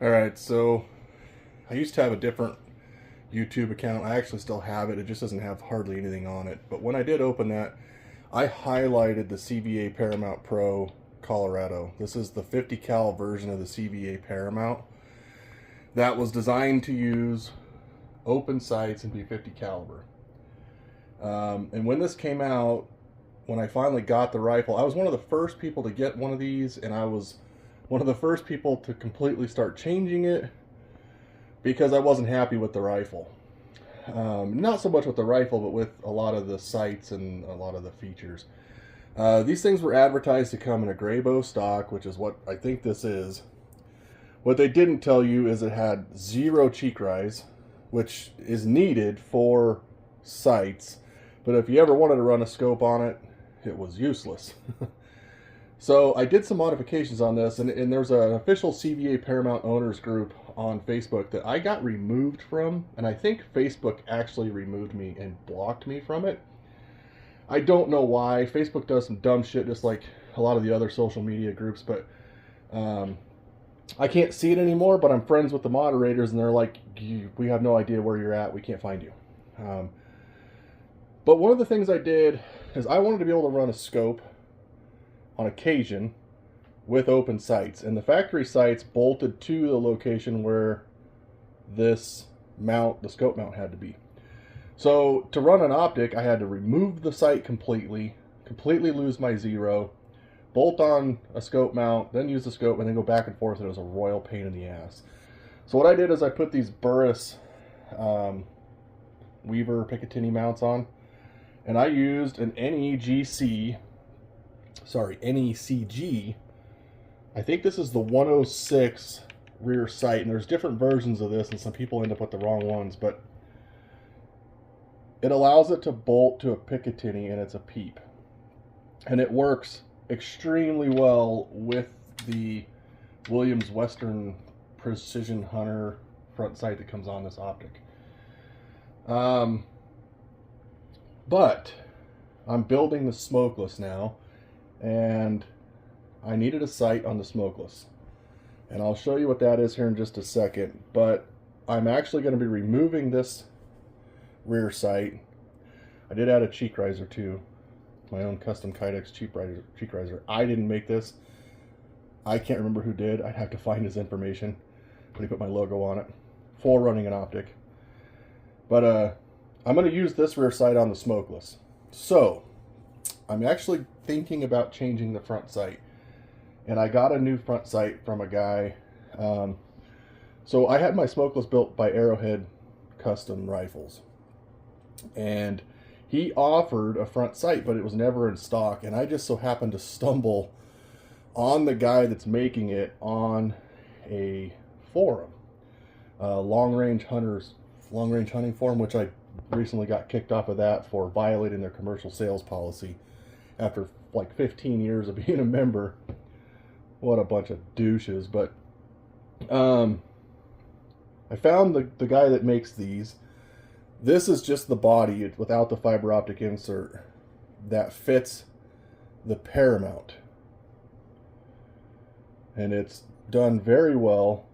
Alright, so I used to have a different YouTube account. I actually still have it. It just doesn't have hardly anything on it. But when I did open that, I highlighted the CVA Paramount Pro Colorado. This is the 50 cal version of the CVA Paramount that was designed to use open sights and be 50 caliber. And when this came out, when I finally got the rifle, I was one of the first people to get one of these, and I was one of the first people to completely start changing it because I wasn't happy with the rifle. Not so much with the rifle, but with a lot of the sights and a lot of the features. These things were advertised to come in a gray bow stock, which is what I think this is. What they didn't tell you is it had 0 cheek rise, which is needed for sights. But if you ever wanted to run a scope on it, it was useless. So I did some modifications on this, and there's an official CVA Paramount owners group on Facebook that I got removed from, and I think Facebook actually removed me and blocked me from it. I don't know why. Facebook does some dumb shit just like a lot of the other social media groups, but I can't see it anymore, but I'm friends with the moderators, and they're like, we have no idea where you're at, we can't find you. But one of the things I did is I wanted to be able to run a scope on occasion with open sights, and the factory sights bolted to the location where this mount, the scope mount, had to be. So to run an optic, I had to remove the sight completely lose my 0, bolt on a scope mount, then use the scope, and then go back and forth. It was a royal pain in the ass. So what I did is I put these Burris Weaver Picatinny mounts on, and I used an NECG. I think this is the 106 rear sight, and there's different versions of this, and some people end up with the wrong ones, but it allows it to bolt to a Picatinny, and it's a peep. And it works extremely well with the Williams Western Precision Hunter front sight that comes on this optic. But I'm building the smokeless now, and I needed a sight on the smokeless, and I'll show you what that is here in just a second. But I'm actually going to be removing this rear sight. I did add a cheek riser too, my own custom Kydex cheek riser. I didn't make this. I can't remember who did. I'd have to find his information, but he put my logo on it for running an optic. But I'm going to use this rear sight on the smokeless. So I'm actually thinking about changing the front sight, and I got a new front sight from a guy. So I had my smokeless built by Arrowhead Custom Rifles, and he offered a front sight, but it was never in stock, and I just so happened to stumble on the guy that's making it on a forum, long range hunting forum, which I recently got kicked off of that for violating their commercial sales policy after like 15 years of being a member. What a bunch of douches. But I found the guy that makes these. This is just the body without the fiber optic insert that fits the Paramount, and it's done very well.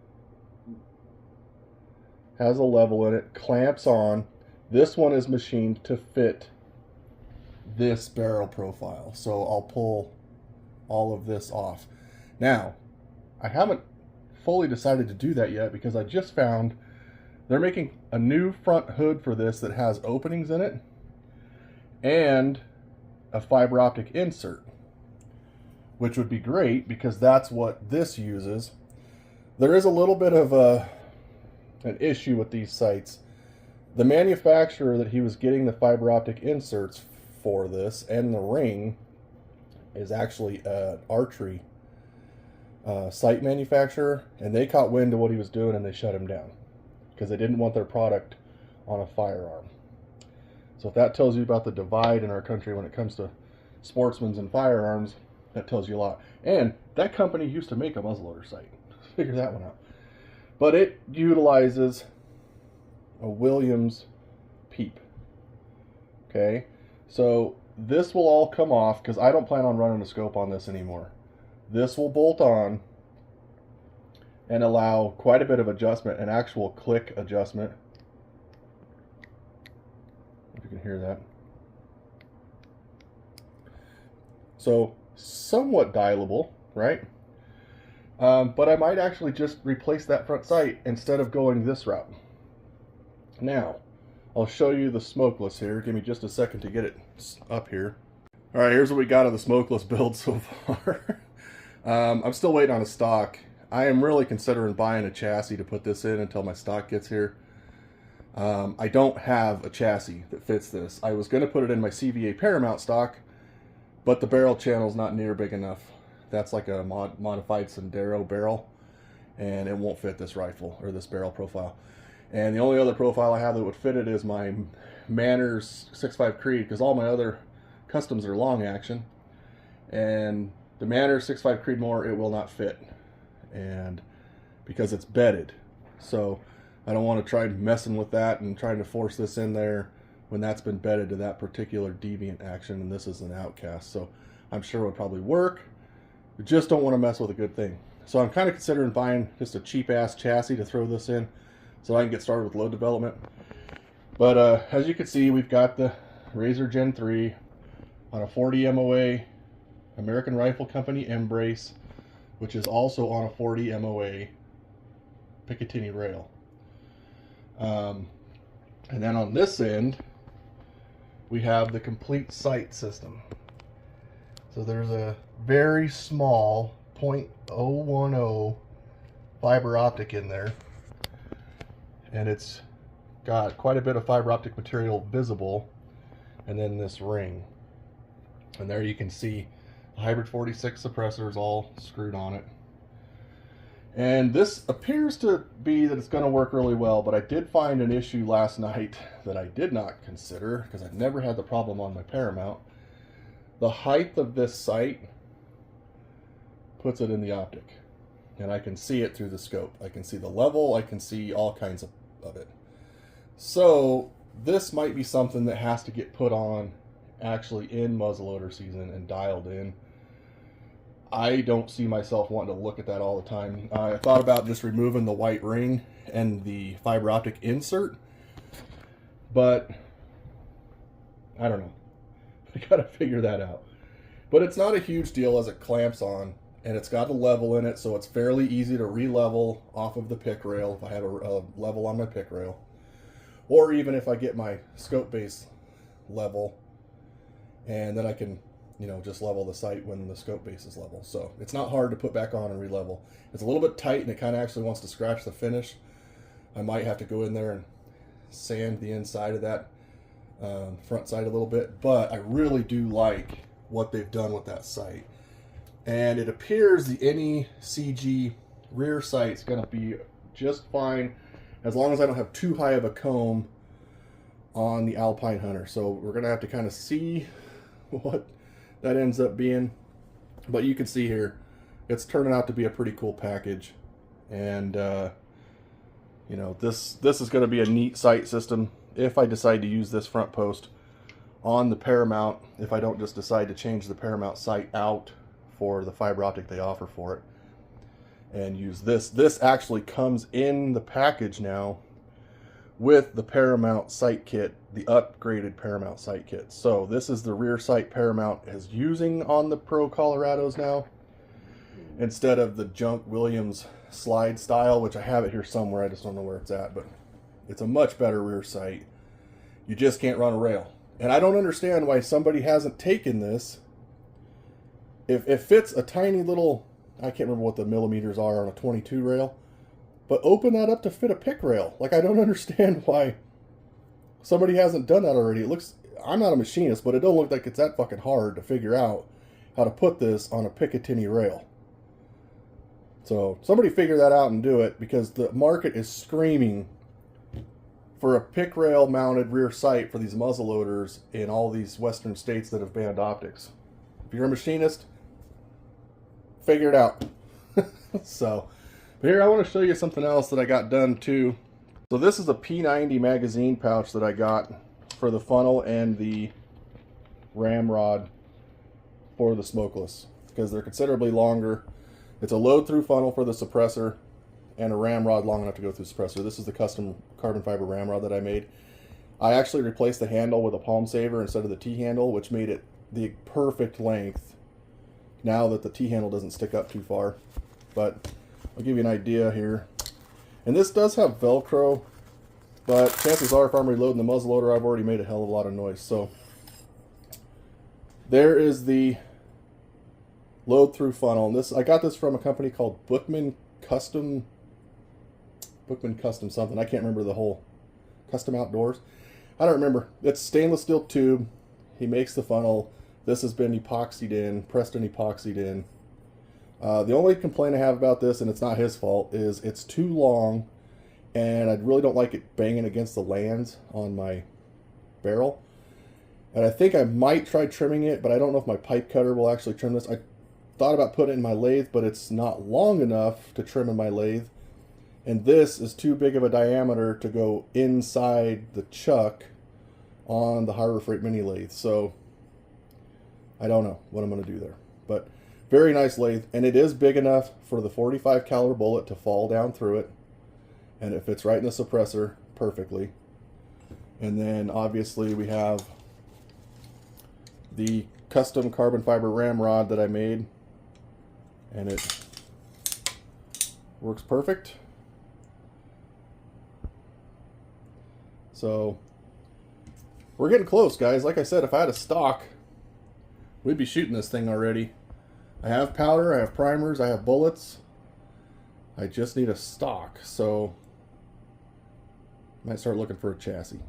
Has a level in it, clamps on. This one is machined to fit this barrel profile, so I'll pull all of this off. Now, I haven't fully decided to do that yet because I just found they're making a new front hood for this that has openings in it and a fiber optic insert, which would be great because that's what this uses. There is a little bit of an issue with these sights. The manufacturer that he was getting the fiber optic inserts for this and the ring is actually an archery sight manufacturer, and they caught wind of what he was doing and they shut him down because they didn't want their product on a firearm. So if that tells you about the divide in our country when it comes to sportsmen and firearms, that tells you a lot. And that company used to make a muzzleloader sight. Figure that one out. But it utilizes a Williams peep. Okay, so this will all come off because I don't plan on running a scope on this anymore. This will bolt on, and allow quite a bit of adjustment, an actual click adjustment. If you can hear that. So somewhat dialable, right? But I might actually just replace that front sight instead of going this route. Now, I'll show you the smokeless here. Give me just a second to get it up here. All right, here's what we got of the smokeless build so far. I'm still waiting on a stock. I am really considering buying a chassis to put this in until my stock gets here. I don't have a chassis that fits this. I was going to put it in my CVA Paramount stock, but the barrel channel is not near big enough. That's like a modified Sendero barrel, and it won't fit this rifle or this barrel profile. And the only other profile I have that would fit it is my Manners 6.5 Creed, because all my other customs are long action, and the Manners 6.5 Creedmoor, it will not fit, and because it's bedded. So I don't want to try messing with that and trying to force this in there when that's been bedded to that particular deviant action, and this is an outcast. So I'm sure it would probably work. We just don't want to mess with a good thing. So I'm kind of considering buying just a cheap ass chassis to throw this in so I can get started with load development. But as you can see, we've got the Razor Gen 3 on a 40 MOA American Rifle Company M-brace, which is also on a 40 MOA Picatinny rail. And then on this end, we have the complete sight system. So there's a very small 0.010 fiber optic in there, and it's got quite a bit of fiber optic material visible, and then this ring. And there you can see the Hybrid 46 suppressor is all screwed on it. And this appears to be that it's going to work really well, but I did find an issue last night that I did not consider because I've never had the problem on my Paramount. The height of this sight puts it in the optic, and I can see it through the scope. I can see the level, I can see all kinds of it. So this might be something that has to get put on actually in muzzleloader season and dialed in. I don't see myself wanting to look at that all the time. I thought about just removing the white ring and the fiber optic insert, but I don't know. I gotta figure that out. But it's not a huge deal as it clamps on, and it's got a level in it, so it's fairly easy to re-level off of the pick rail if I have a level on my pick rail. Or even if I get my scope base level, and then I can, you know, just level the sight when the scope base is level. So it's not hard to put back on and re-level. It's a little bit tight, and it kind of actually wants to scratch the finish. I might have to go in there and sand the inside of that front sight a little bit, but I really do like what they've done with that sight. And it appears the NECG rear sight's going to be just fine as long as I don't have too high of a comb on the Alpine Hunter. So we're going to have to kind of see what that ends up being. But you can see here, it's turning out to be a pretty cool package. And, you know, this is going to be a neat sight system if I decide to use this front post on the Paramount, if I don't just decide to change the Paramount sight out for the fiber optic they offer for it and use this. This actually comes in the package now with the Paramount sight kit, the upgraded Paramount sight kit. So this is the rear sight Paramount is using on the Pro Colorados now, instead of the junk Williams slide style, which I have it here somewhere, I just don't know where it's at, but it's a much better rear sight. You just can't run a rail. And I don't understand why somebody hasn't taken this. If it fits a tiny little, I can't remember what the millimeters are on a 22 rail, but open that up to fit a pick rail. Like, I don't understand why somebody hasn't done that already. It looks, I'm not a machinist, but it don't look like it's that fucking hard to figure out how to put this on a Picatinny rail. So somebody figure that out and do it, because the market is screaming for a pick rail mounted rear sight for these muzzle loaders in all these western states that have banned optics. If you're a machinist, figure it out. So, but here I want to show you something else that I got done too. So this is a P90 magazine pouch that I got for the funnel and the ramrod for the smokeless, because they're considerably longer. It's a load through funnel for the suppressor, and a ramrod long enough to go through the suppressor. This is the custom carbon fiber ramrod that I made. I actually replaced the handle with a palm saver instead of the T-handle, which made it the perfect length now that the T-handle doesn't stick up too far. But I'll give you an idea here. And this does have Velcro, but chances are if I'm reloading the muzzleloader, I've already made a hell of a lot of noise. So there is the load through funnel. And this, I got this from a company called Bookman Custom something. I can't remember the whole Custom Outdoors. I don't remember. It's stainless steel tube. He makes the funnel. This has been epoxied in, pressed and epoxied in. The only complaint I have about this, and it's not his fault, is it's too long, and I really don't like it banging against the lands on my barrel. And I think I might try trimming it, but I don't know if my pipe cutter will actually trim this. I thought about putting it in my lathe, but it's not long enough to trim in my lathe. And this is too big of a diameter to go inside the chuck on the Harbor Freight mini lathe. So I don't know what I'm going to do there. But very nice lathe, and it is big enough for the .45 caliber bullet to fall down through it, and it fits right in the suppressor perfectly. And then obviously we have the custom carbon fiber ramrod that I made, and it works perfect. So we're getting close, guys. Like I said, if I had a stock, we'd be shooting this thing already. I have powder, I have primers, I have bullets. I just need a stock, so I might start looking for a chassis.